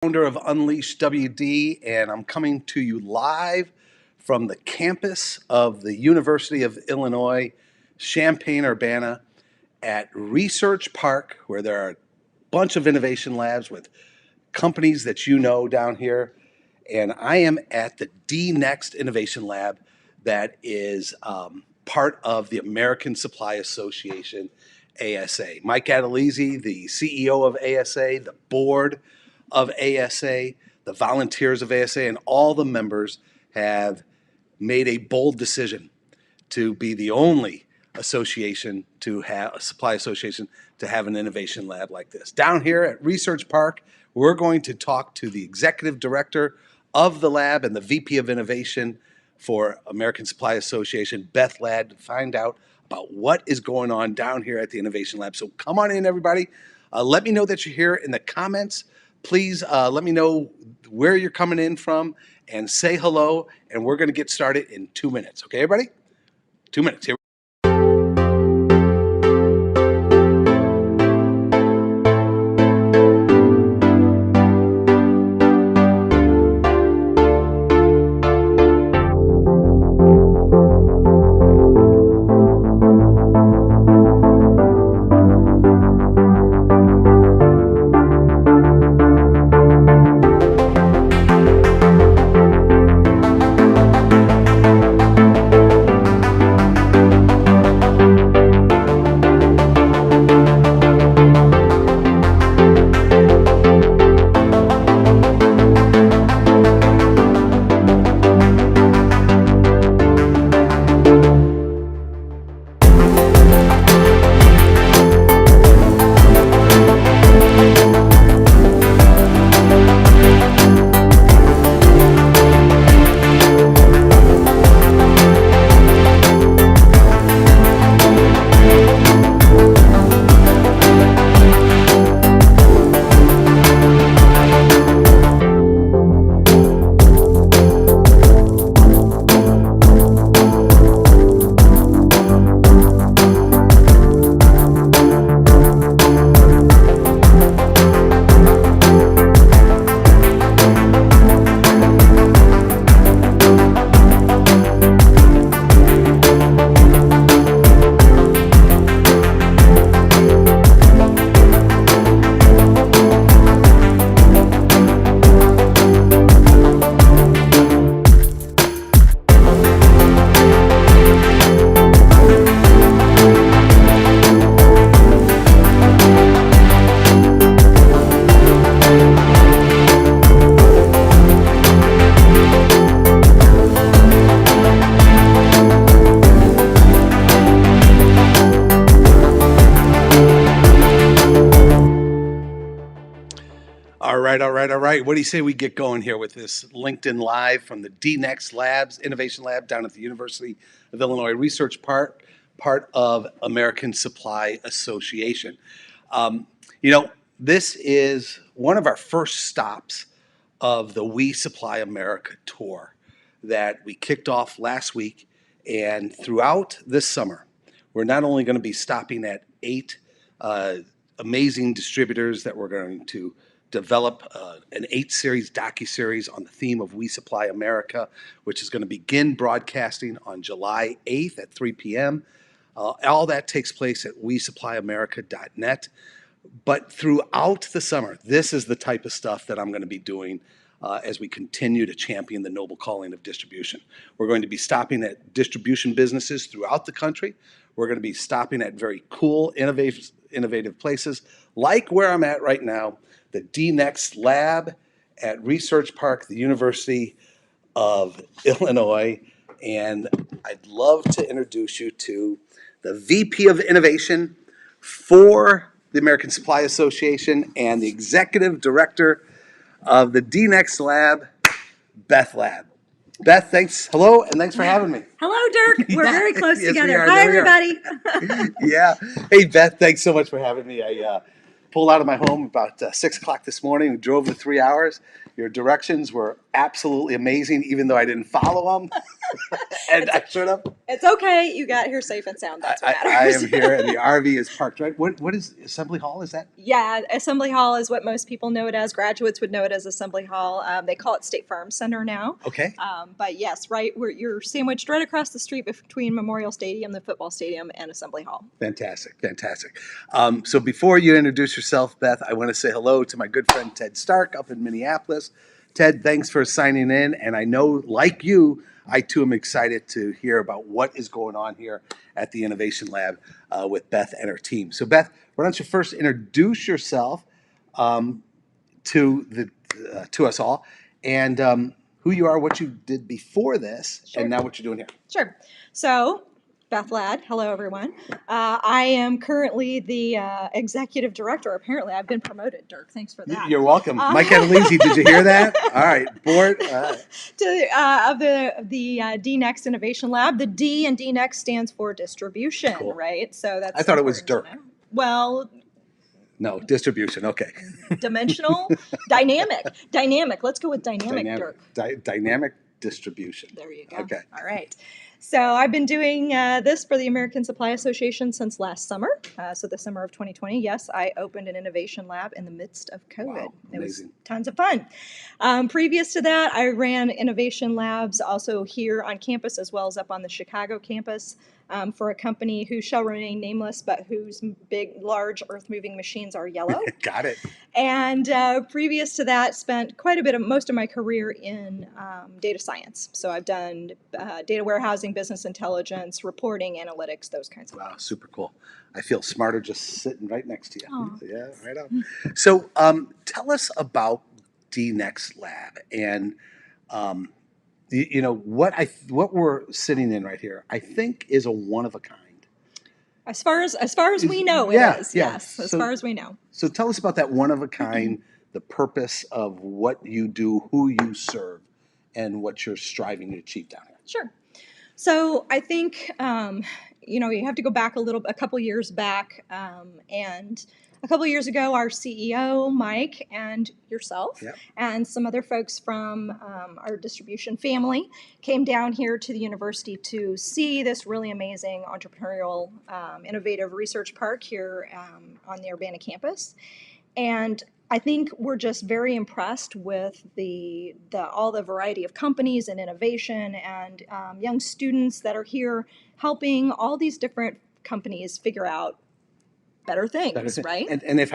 Founder of Unleash WD, and I'm coming to you live from the campus of the University of Illinois, Champaign-Urbana, at Research Park, where there are a bunch of innovation labs with companies that you know down here. And I am at the D-Next Innovation Lab that is part of the American Supply Association, ASA. Mike Adelizi, the CEO of ASA, the board of ASA, the volunteers of ASA, and all the members have made a bold decision to be the only association to have a supply association to have an innovation lab like this. Down here at Research Park, we're going to talk to the executive director of the lab and the VP of innovation for American Supply Association, Beth Ladd, to find out about what is going on down here at the innovation lab. So come on in, everybody. Let me know that you're here in the comments. Please let me know where you're coming in from and say hello, and we're going to get started in 2 minutes. Okay, everybody? 2 minutes. Here. All right. What do you say we get going here with this LinkedIn Live from the D-Next Labs, Innovation Lab down at the University of Illinois Research Park, part of American Supply Association. This is one of our first stops of the We Supply America tour that we kicked off last week. And throughout this summer, we're not only going to be stopping at 8 amazing distributors that we're going to develop an 8-series docuseries on the theme of We Supply America, which is going to begin broadcasting on July 8th at 3 p.m. All that takes place at wesupplyamerica.net. But throughout the summer, this is the type of stuff that I'm going to be doing as we continue to champion the noble calling of distribution. We're going to be stopping at distribution businesses throughout the country. We're going to be stopping at very cool, innovative places like where I'm at right now, the D-Next Lab at Research Park, the University of Illinois. And I'd love to introduce you to the VP of Innovation for the American Supply Association and the Executive Director of the D-Next Lab, Beth Ladd. Beth, thanks. Hello, and thanks for having me. Hello, Dirk. We're very close Yes, together. we are. Hi, There we are. everybody. Yeah. Hey, Beth, thanks so much for having me. I pulled out of my home about 6 o'clock this morning. We drove the 3 hours. Your directions were absolutely amazing, even though I didn't follow them. And I showed up. It's okay. You got here safe and sound. That's what I matters. am here, and the RV is parked. Right? What is Assembly Hall? Is that? Yeah, Assembly Hall is what most people know it as. Graduates would know it as Assembly Hall. They call it State Farm Center now. Okay. But yes, right, you're sandwiched right across the street between Memorial Stadium, the football stadium, and Assembly Hall. Fantastic, fantastic. So before you introduce yourself, Beth, I want to say hello to my good friend Ted Stark up in Minneapolis. Ted, thanks for signing in. And I know, like you, I too am excited to hear about what is going on here at the Innovation Lab with Beth and her team. So, Beth, why don't you first introduce yourself to us all, and who you are, what you did before this, Sure. and now what you're doing here. Sure. So, Beth Ladd, hello everyone. I am currently the executive director. Apparently, I've been promoted, Dirk. Thanks for that. You're welcome. Mike Catalisi, did you hear that? All right, board. Of the DNext Innovation Lab. The D in DNext stands for distribution, Cool. Right? So that's. I thought it was important Dirk. to know. Well. No, distribution. Okay. Dimensional, dynamic. Let's go with dynamic, Dirk. Dynamic distribution. There you go. Okay. All right. So I've been doing this for the American Supply Association since last summer. So the summer of 2020, yes, I opened an innovation lab in the midst of COVID. Wow, it was amazing. tons of fun. Previous to that, I ran innovation labs also here on campus as well as up on the Chicago campus for a company who shall remain nameless, but whose large earth-moving machines are yellow. Got it. And previous to that, spent quite a bit of most of my career in data science. So I've done data warehousing, business intelligence, reporting, analytics, those kinds of things. Wow, super cool. I feel smarter just sitting right next to you. Aw. Yeah, right on. So tell us about DNext Lab and what we're sitting in right here, I think is a one of a kind. As far as we know, Yeah, it is. yeah. Yes, as So- far as we know. So tell us about that one of a kind, the purpose of what you do, who you serve, and what you're striving to achieve down here. Sure. So I think you have to go back a couple years back, and a couple years ago, our CEO Mike and yourself Yep. and some other folks from our distribution family came down here to the university to see this really amazing entrepreneurial, innovative research park here on the Urbana campus, and I think we're just very impressed with all the variety of companies and innovation and young students that are here helping all these different companies figure out better things, right? And if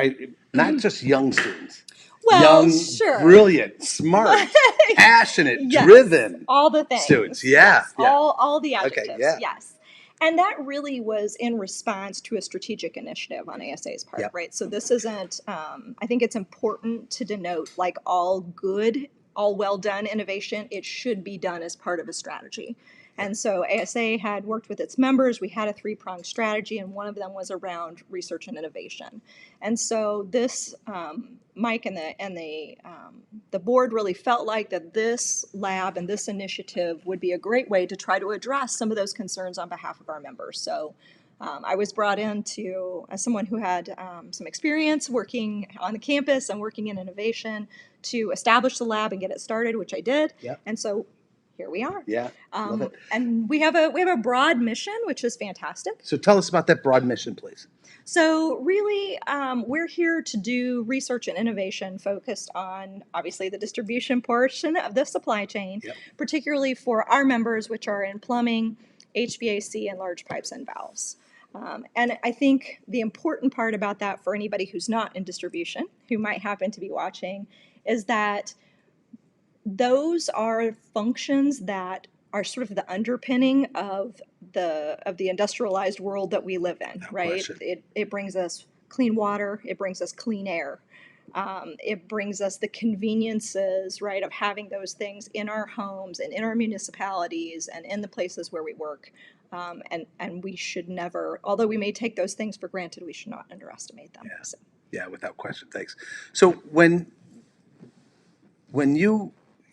not just young students, Well, young, sure. brilliant, smart, passionate, Yes, driven all the things. students. Yeah, Yes, yeah. all the adjectives. Okay, yeah. Yes. And that really was in response to a strategic initiative on ASA's part, Yep. right? So this isn't, I think it's important to denote, like all good, all well done innovation, it should be done as part of a strategy. And so ASA had worked with its members. We had a three-pronged strategy, and one of them was around research and innovation. And so this, Mike and the board really felt like that this lab and this initiative would be a great way to try to address some of those concerns on behalf of our members. So I was brought in as someone who had some experience working on the campus and working in innovation to establish the lab and get it started, which I did. Yep. And so here we are. Yeah, love it. And we have a broad mission, which is fantastic. So tell us about that broad mission, please. So really, we're here to do research and innovation focused on, obviously, the distribution portion of the supply chain, Yep. particularly for our members, which are in plumbing, HVAC, and large pipes and valves. And I think the important part about that for anybody who's not in distribution, who might happen to be watching, is that those are functions that are sort of the underpinning of the industrialized world that we live in, No right? question. It brings us clean water, it brings us clean air, it brings us the conveniences, right, of having those things in our homes and in our municipalities and in the places where we work. And we should never, although we may take those things for granted, we should not underestimate them. Yeah. So. Yeah, without question. Thanks. So when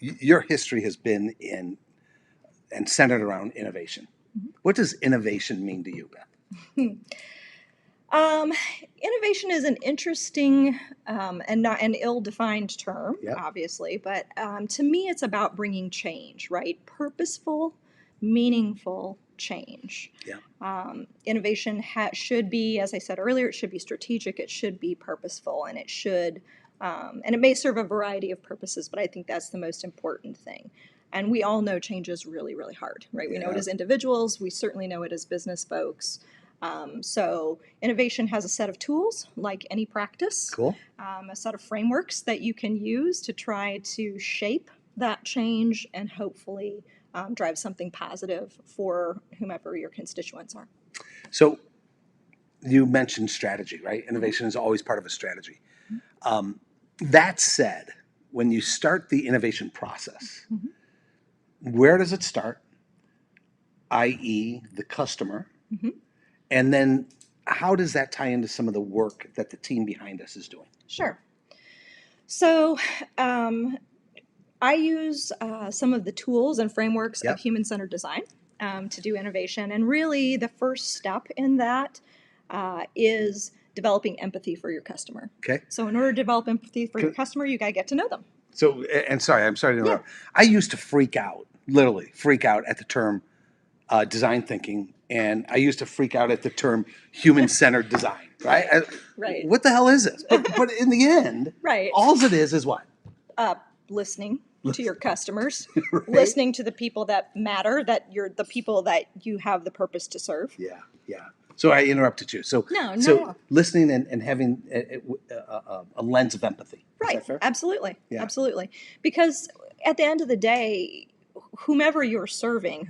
your history has been in and centered around innovation, what does innovation mean to you, Beth? Innovation is an interesting and not an ill-defined term, Yep. obviously, but to me it's about bringing change, right? Purposeful meaningful change. Yeah. Innovation should be, as I said earlier, it should be strategic, it should be purposeful, and it should, and it may serve a variety of purposes, but I think that's the most important thing. And we all know change is really, really hard, right? We know it as individuals, we certainly know it as business folks. So innovation has a set of tools, like any practice, Cool. A set of frameworks that you can use to try to shape that change and hopefully drive something positive for whomever your constituents are. So you mentioned strategy, right? Innovation is always part of a strategy. That said, when you start the innovation process, where does it start, i.e. the customer? And then how does that tie into some of the work that the team behind us is doing? Sure. So I use some of the tools and frameworks of human-centered design to do innovation. And really the first step in that is developing empathy for your customer. Okay. So in order to develop empathy for your customer, you got to get to know them. So, and I'm sorry to interrupt. I used to literally freak out at the term design thinking. And I used to freak out at the term human-centered design, right? Right. What the hell is this? But in the end, all it is what? Listening to your customers, Right. listening to the people that matter, the people that you have the purpose to serve. Yeah. So I interrupted you. So No. Listening and having a lens of empathy. Right. Is that fair? Absolutely. Yeah. Absolutely. Because at the end of the day, whomever you're serving,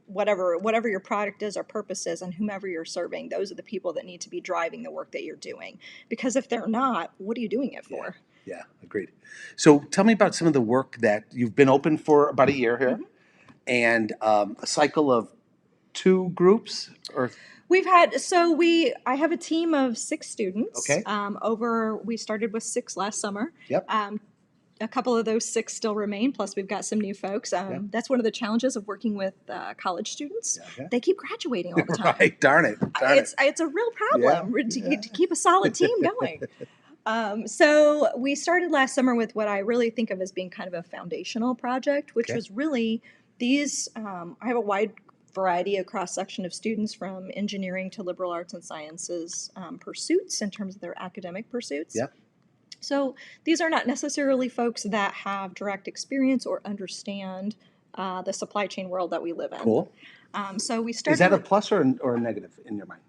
whatever your product is or purpose is, and whomever you're serving, those are the people that need to be driving the work that you're doing. Because if they're not, what are you doing it for? Yeah, agreed. So tell me about some of the work that you've been open for about a year here, and a cycle of 2 groups, or I have a team of 6 students. Okay. We started with 6 last summer. Yep. A couple of those 6 still remain, plus we've got some new folks. That's one of the challenges of working with college students. Okay. They keep graduating all the time. Right, darn it. It's a real problem to keep a solid team going. So we started last summer with what I really think of as being kind of a foundational project, which was really these, I have a wide variety, a cross-section of students from engineering to liberal arts and sciences pursuits in terms of their academic pursuits. Yep. So these are not necessarily folks that have direct experience or understand the supply chain world that we live in. Cool. So we started. Is that a plus or a negative in your mind?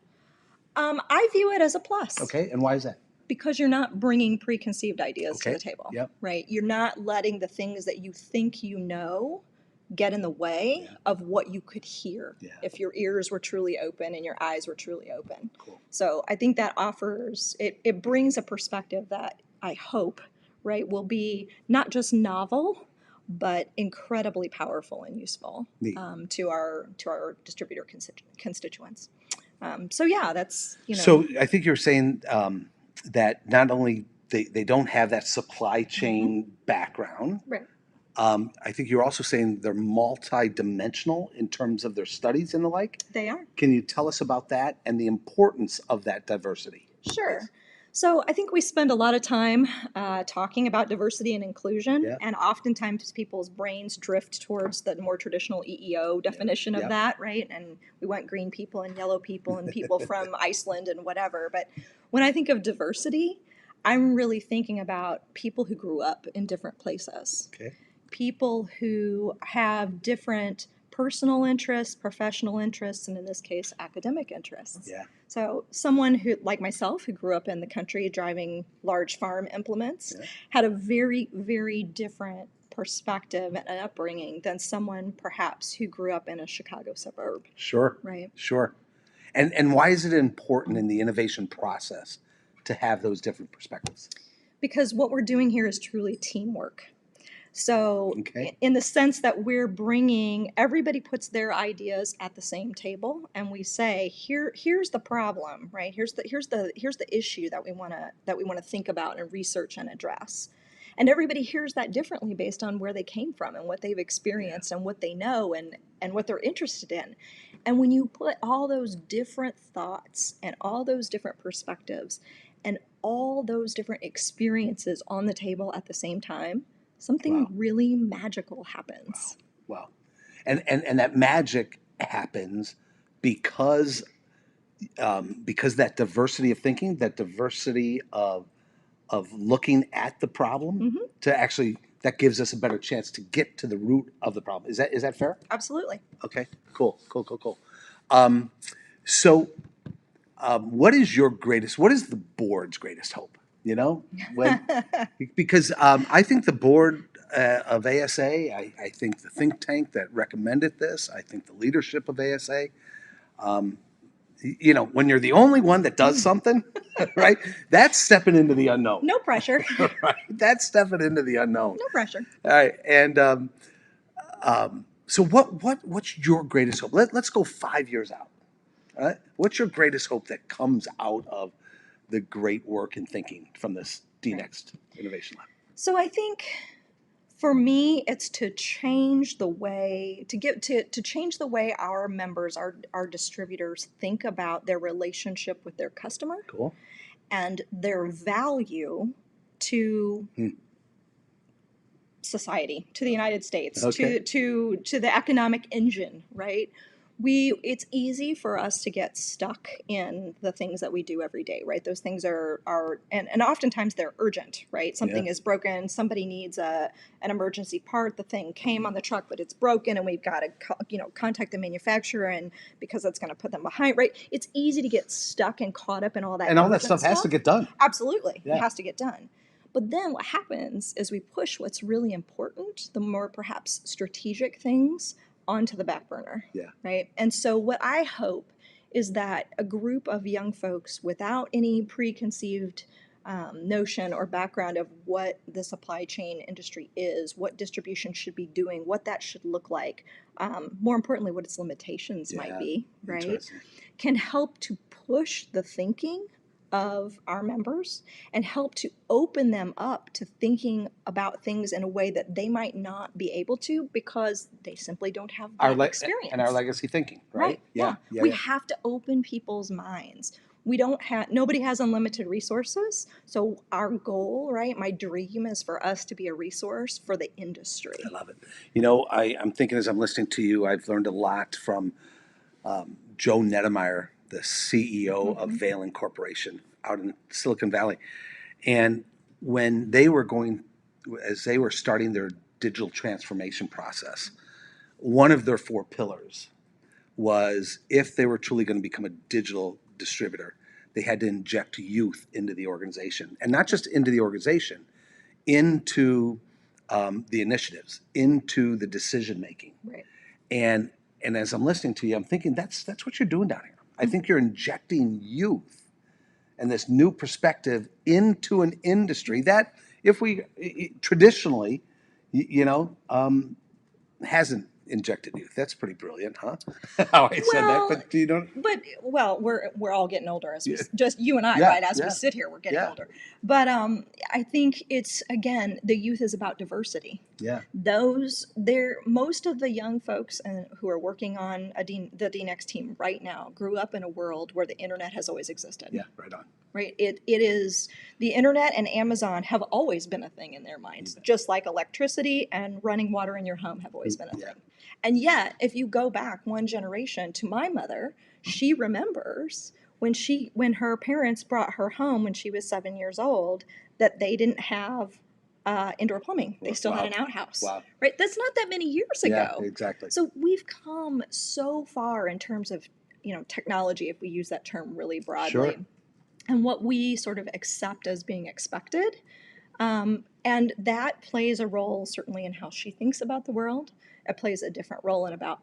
I view it as a plus. Okay, and why is that? Because you're not bringing preconceived ideas to the table. Yep. Right? You're not letting the things that you think you know get in the way of what you could hear if your ears were truly open and your eyes were truly open. Cool. So I think that it brings a perspective that I hope, right, will be not just novel, but incredibly powerful and useful to our distributor constituents. That's So I think you're saying that not only they don't have that supply chain background, right? I think you're also saying they're multi-dimensional in terms of their studies and the like. They are. Can you tell us about that and the importance of that diversity? Sure. So I think we spend a lot of time talking about diversity and inclusion, and oftentimes people's brains drift towards the more traditional EEO definition of that, right? And we want green people and yellow people and people from Iceland and whatever. But when I think of diversity, I'm really thinking about people who grew up in different places. Okay. People who have different personal interests, professional interests, and in this case, academic interests. Yeah. So someone who, like myself, who grew up in the country driving large farm implements, had a very, very different perspective and upbringing than someone perhaps who grew up in a Chicago suburb. Sure. Right. Sure. And why is it important in the innovation process to have those different perspectives? Because what we're doing here is truly teamwork. So in the sense that we're bringing, everybody puts their ideas at the same table, and we say, here's the problem, right? Here's the issue that we want to think about and research and address. And everybody hears that differently based on where they came from and what they've experienced and what they know and what they're interested in. And when you put all those different thoughts and all those different perspectives and all those different experiences on the table at the same time, something really magical happens. Wow. And that magic happens because that diversity of thinking, that diversity of looking at the problem to actually, that gives us a better chance to get to the root of the problem. Is that fair? Absolutely. Okay, cool. So what is the board's greatest hope? You know, because I think the board of ASA, I think the think tank that recommended this, I think the leadership of ASA, when you're the only one that does something, right? That's stepping into the unknown. No pressure. Right? That's stepping into the unknown. No pressure. All right, and so what's your greatest hope? Let's go 5 years out. All right, what's your greatest hope that comes out of the great work and thinking from this DNext Innovation Lab? So I think for me, it's to change the way to change the way our members, our distributors think about their relationship with their customer. Cool. And their value to society, to the United States, Okay. to the economic engine, right? It's easy for us to get stuck in the things that we do every day, right? Those things are and oftentimes they're urgent, right? Something is broken, somebody needs an emergency part, the thing came on the truck but it's broken and we've got to contact the manufacturer, and because that's going to put them behind, right? It's easy to get stuck and caught up in all that, and all that stuff has to get done. Absolutely. Yeah. It has to get done. But then what happens is we push what's really important, the more perhaps strategic things, onto the back burner. Yeah. Right. And so what I hope is that a group of young folks without any preconceived notion or background of what the supply chain industry is, what distribution should be doing, what that should look like, more importantly, what its limitations might be, right, can help to push the thinking of our members and help to open them up to thinking about things in a way that they might not be able to because they simply don't have that experience. And our legacy thinking, right? Yeah. We have to open people's minds. Nobody has unlimited resources. So our goal, right, my dream is for us to be a resource for the industry. I love it. I'm thinking as I'm listening to you, I've learned a lot from Joe Nettemeyer, the CEO of Valen Corporation out in Silicon Valley. And when as they were starting their digital transformation process, one of their 4 pillars was, if they were truly going to become a digital distributor, they had to inject youth into the organization, and not just into the organization, into the initiatives, into the decision making. Right. And as I'm listening to you, I'm thinking that's what you're doing down here. I think you're injecting youth and this new perspective into an industry that, if we traditionally, hasn't injected youth. That's pretty brilliant, huh? How I said that, but you don't. But we're all getting older as we just you and I, Yeah, right? As we sit here, we're getting older. But I think it's, again, the youth is about diversity. Yeah. Most of the young folks who are working on the DNext team right now grew up in a world where the internet has always existed. Yeah, right on. Right. It is, the internet and Amazon have always been a thing in their minds, just like electricity and running water in your home have always been a thing. And yet, if you go back one generation to my mother, she remembers when her parents brought her home when she was 7 years old, that they didn't have indoor plumbing. They still had an outhouse. Wow. Right. That's not that many years ago. Yeah, exactly. So we've come so far in terms of, technology, if we use that term really broadly. Sure. And what we sort of accept as being expected. And that plays a role certainly in how she thinks about the world. It plays a different role in about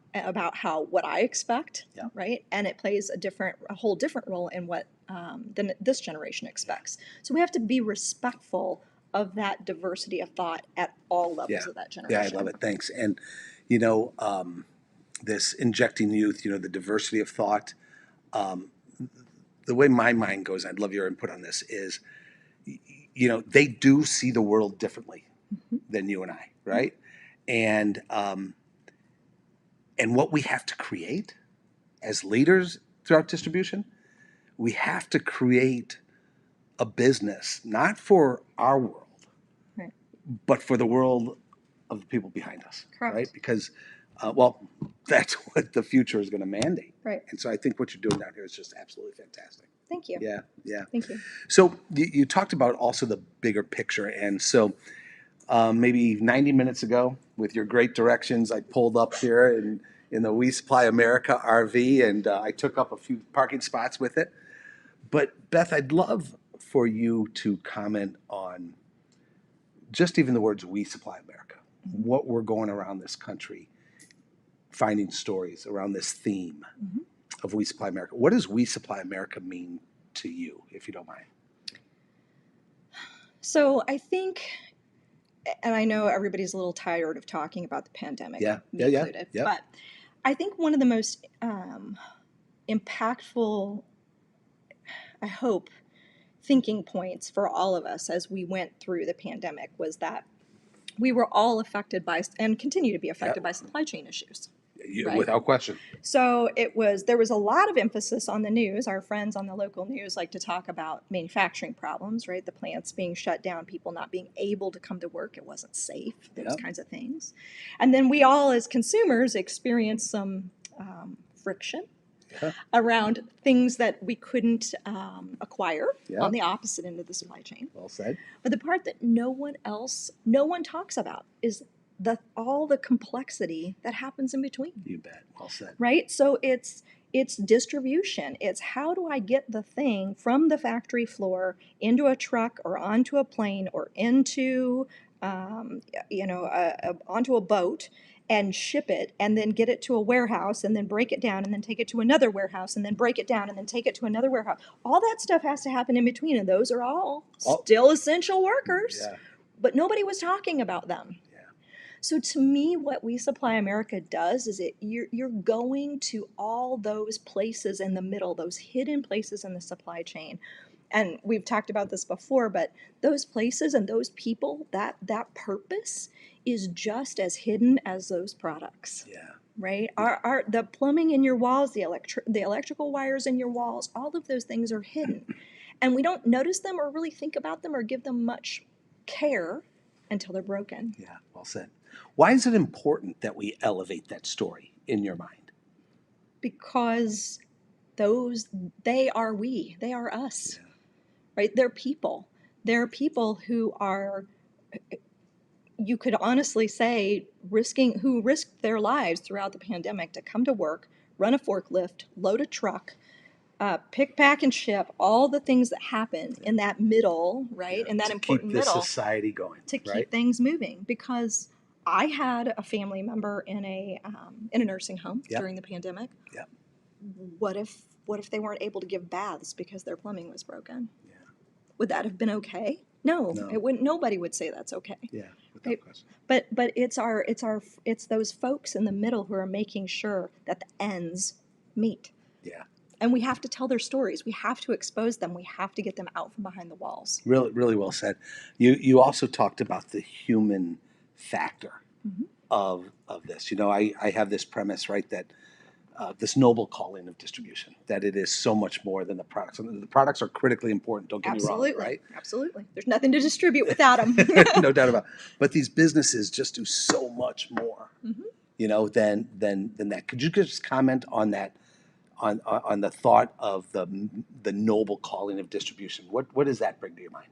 what I expect, right? And it plays a whole different role in what than this generation expects. So we have to be respectful of that diversity of thought at all levels of that generation. Yeah, I love it. Thanks. And this injecting youth, the diversity of thought. The way my mind goes, I'd love your input on this, is, they do see the world differently than you and I, right? And what we have to create as leaders throughout distribution, we have to create a business, not for our world, but for the world of the people behind us. Correct. Right? Because Well, that's what the future is going to mandate. Right. And so I think what you're doing down here is just absolutely fantastic. Thank you. Yeah, yeah. Thank you. So you talked about also the bigger picture. And so maybe 90 minutes ago, with your great directions, I pulled up here in the We Supply America RV, and I took up a few parking spots with it. But Beth, I'd love for you to comment on just even the words "We Supply America," what we're going around this country finding stories around this theme of We Supply America. What does We Supply America mean to you, if you don't mind? So I think, and I know everybody's a little tired of talking about the pandemic, me included, but I think one of the most impactful, I hope, thinking points for all of us as we went through the pandemic was that we were all affected by and continue to be affected by supply chain issues. Right? Without question. So there was a lot of emphasis on the news. Our friends on the local news like to talk about manufacturing problems, right? The plants being shut down, people not being able to come to work. It wasn't safe, those kinds of things. And then we all as consumers experienced some friction around things that we couldn't acquire on the opposite end of the supply chain. Well said. But the part that no one talks about is all the complexity that happens in between. You bet. Well said. Right? So it's distribution. It's how do I get the thing from the factory floor into a truck or onto a plane or into onto a boat and ship it and then get it to a warehouse and then break it down and then take it to another warehouse and then break it down and then take it to another warehouse. All that stuff has to happen in between, and those are all still essential workers. Yeah. But nobody was talking about them. So to me, what We Supply America does is you're going to all those places in the middle, those hidden places in the supply chain. And we've talked about this before, but those places and those people, that purpose is just as hidden as those products. Yeah. Right? The plumbing in your walls, the electrical wires in your walls, all of those things are hidden. And we don't notice them or really think about them or give them much care until they're broken. Yeah, well said. Why is it important that we elevate that story in your mind? Because they are us, right? They're people. They're people who are, you could honestly say, who risked their lives throughout the pandemic to come to work, run a forklift, load a truck, pick, pack, and ship, all the things that happened in that middle, right? In that important middle. To keep the society going. To keep things moving. Because I had a family member in a nursing home during the pandemic. Yep. What if they weren't able to give baths because their plumbing was broken? Yeah. Would that have been okay? No. It wouldn't. Nobody would say that's okay. Yeah, without question. But it's those folks in the middle who are making sure that the ends meet. Yeah. And we have to tell their stories. We have to expose them. We have to get them out from behind the walls. Really, really well said. You also talked about the human factor of this. I have this premise, right, that this noble calling of distribution, that it is so much more than the products. The products are critically important, don't get me wrong, right? Absolutely. There's nothing to distribute without them. No doubt about it. But these businesses just do so much more, than that. Could you just comment on that, on the thought of the noble calling of distribution? What does that bring to your mind?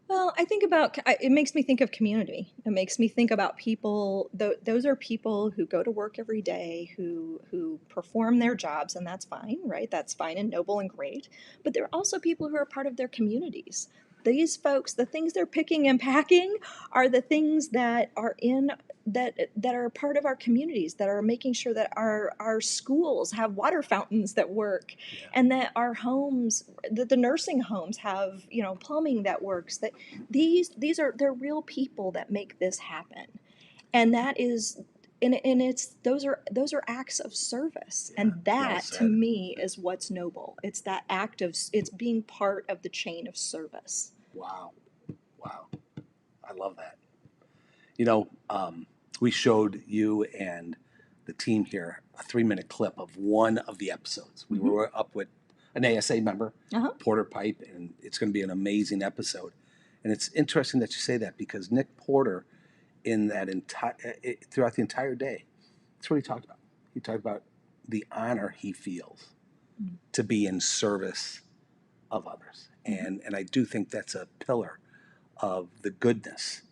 Well, it makes me think of community. It makes me think about people. Those are people who go to work every day, who perform their jobs, and that's fine, right? That's fine and noble and great. But there are also people who are part of their communities. These folks, the things they're picking and packing are the things that are that are part of our communities, that are making sure that our schools have water fountains that work, and that our homes, that the nursing homes have plumbing that works. That they're real people that make this happen, and that is. And those are acts of service, and that to me is what's noble. It's that act of it's being part of the chain of service. Wow, I love that. We showed you and the team here a 3-minute clip of one of the episodes. We were up with an ASA member, Porter Pipe, and it's going to be an amazing episode. And it's interesting that you say that, because Nick Porter in that throughout the entire day. That's what he talked about. He talked about the honor he feels to be in service of others. And I do think that's a pillar of the goodness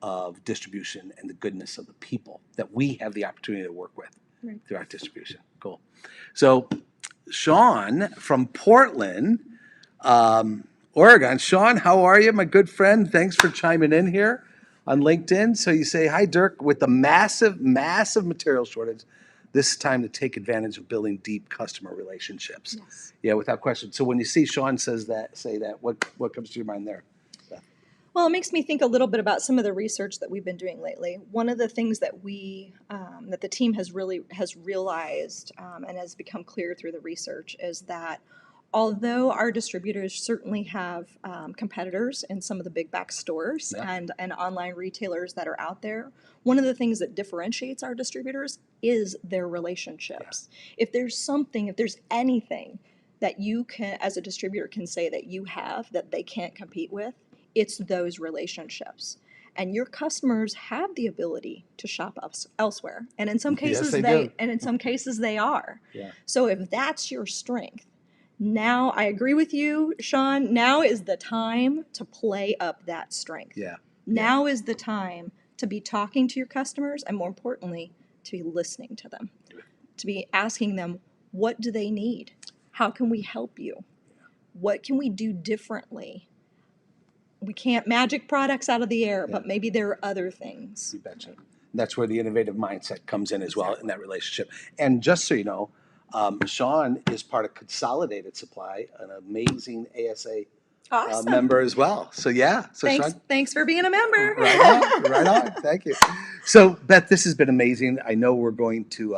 of distribution and the goodness of the people that we have the opportunity to work with throughout distribution. Cool. So Sean from Portland, Oregon. Sean, how are you, my good friend? Thanks for chiming in here on LinkedIn. So you say, hi, Dirk, with the massive, massive material shortage, this is time to take advantage of building deep customer relationships. Yes. Yeah, without question. So when you see Sean say that, what comes to your mind there? Well, it makes me think a little bit about some of the research that we've been doing lately. One of the things that that the team has realized and has become clear through the research is that although our distributors certainly have competitors in some of the big box stores and online retailers that are out there, one of the things that differentiates our distributors is their relationships. If there's anything that you can, as a distributor, can say that you have that they can't compete with, it's those relationships. And your customers have the ability to shop elsewhere. And in some cases they are. Yeah. So if that's your strength, now I agree with you, Sean, now is the time to play up that strength. Yeah. Now is the time to be talking to your customers and, more importantly, to be listening to them. To be asking them, what do they need? How can we help you? What can we do differently? We can't magic products out of the air, but maybe there are other things. You betcha. That's where the innovative mindset comes in as well in that relationship. And just so you know, Sean is part of Consolidated Supply, an amazing ASA member as well. So yeah. So thanks for being a member. Right on. Thank you. So Beth, this has been amazing. I know we're going to,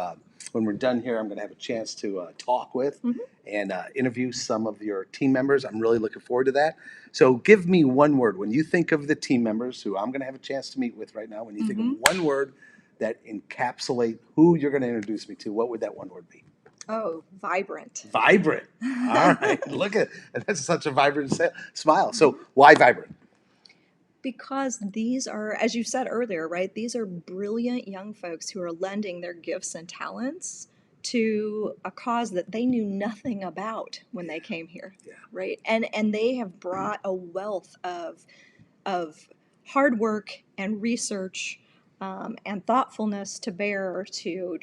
when we're done here, I'm going to have a chance to talk with and interview some of your team members. I'm really looking forward to that. So give me one word. When you think of the team members who I'm going to have a chance to meet with right now, when you think of one word that encapsulate who you're going to introduce me to, what would that one word be? Oh, vibrant. Vibrant. All right. Look at it. That's such a vibrant smile. So why vibrant? Because these are, as you said earlier, right, these are brilliant young folks who are lending their gifts and talents to a cause that they knew nothing about when they came here, right? And they have brought a wealth of hard work and research and thoughtfulness to bear to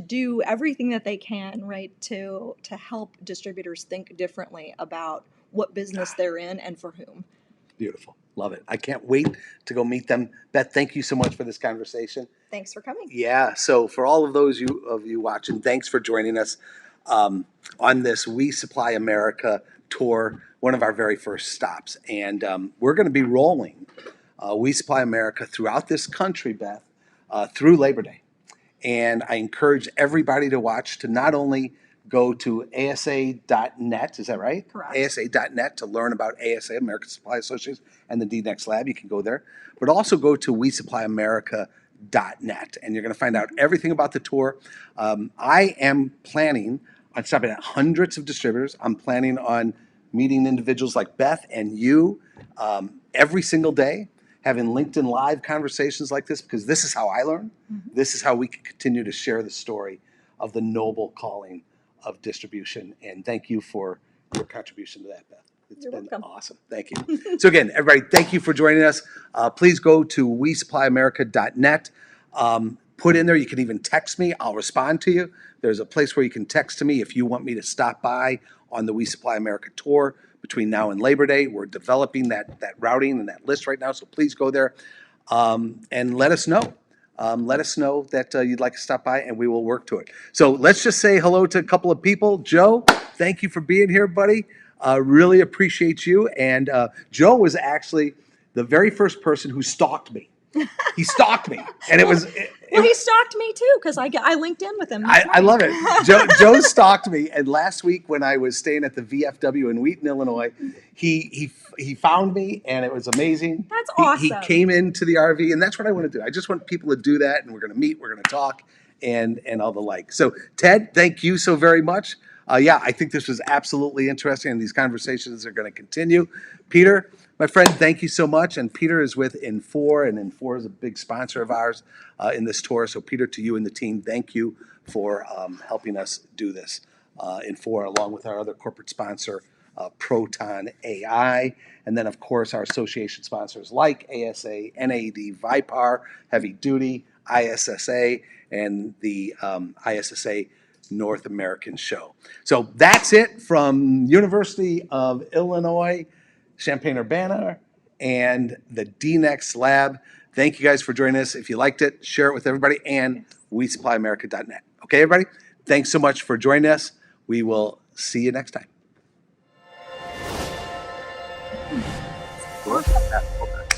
do everything that they can, right, to help distributors think differently about what business they're in and for whom. Beautiful. Love it. I can't wait to go meet them. Beth, thank you so much for this conversation. Thanks for coming. Yeah. So for all of those of you watching, thanks for joining us on this We Supply America tour, one of our very first stops. And we're going to be rolling We Supply America throughout this country, Beth, through Labor Day. And I encourage everybody to watch, to not only go to asa.net, is that right? Correct. asa.net to learn about ASA, American Supply Association, and the DNext Lab. You can go there. But also go to wesupplyamerica.net, and you're going to find out everything about the tour. I am planning on stopping at hundreds of distributors. I'm planning on meeting individuals like Beth and you every single day, having LinkedIn Live conversations like this, because this is how I learn. This is how we can continue to share the story of the noble calling of distribution. And thank you for your contribution to that, Beth. You're welcome. Awesome. Thank you. So again, everybody, thank you for joining us. Please go to wesupplyamerica.net. Put in there, you can even text me. I'll respond to you. There's a place where you can text to me if you want me to stop by on the We Supply America tour between now and Labor Day. We're developing that routing and that list right now, so please go there and let us know. Let us know that you'd like to stop by, and we will work to it. So let's just say hello to a couple of people. Joe, thank you for being here, buddy. Really appreciate you. And Joe was actually the very first person who stalked me. He stalked me, and he stalked me too, because I linked in with him. I love it. Joe stalked me, and last week when I was staying at the VFW in Wheaton, Illinois, he found me, and it was amazing. That's awesome. He came into the RV, and that's what I want to do. I just want people to do that, and we're going to meet, we're going to talk, and all the like. So Ted, thank you so very much. I think this was absolutely interesting, and these conversations are going to continue. Peter, my friend, thank you so much. And Peter is with Infor, and Infor is a big sponsor of ours in this tour. So, Peter, to you and the team, thank you for helping us do this. Infor, along with our other corporate sponsor, Proton AI, and then, of course, our association sponsors like ASA, NAD, Vipar, Heavy Duty, ISSA, and the ISSA North American Show. So that's it from University of Illinois, Champaign-Urbana, and the DNext Lab. Thank you guys for joining us. If you liked it, share it with everybody, and WeSupplyAmerica.net. Okay, everybody? Thanks so much for joining us. We will see you next time.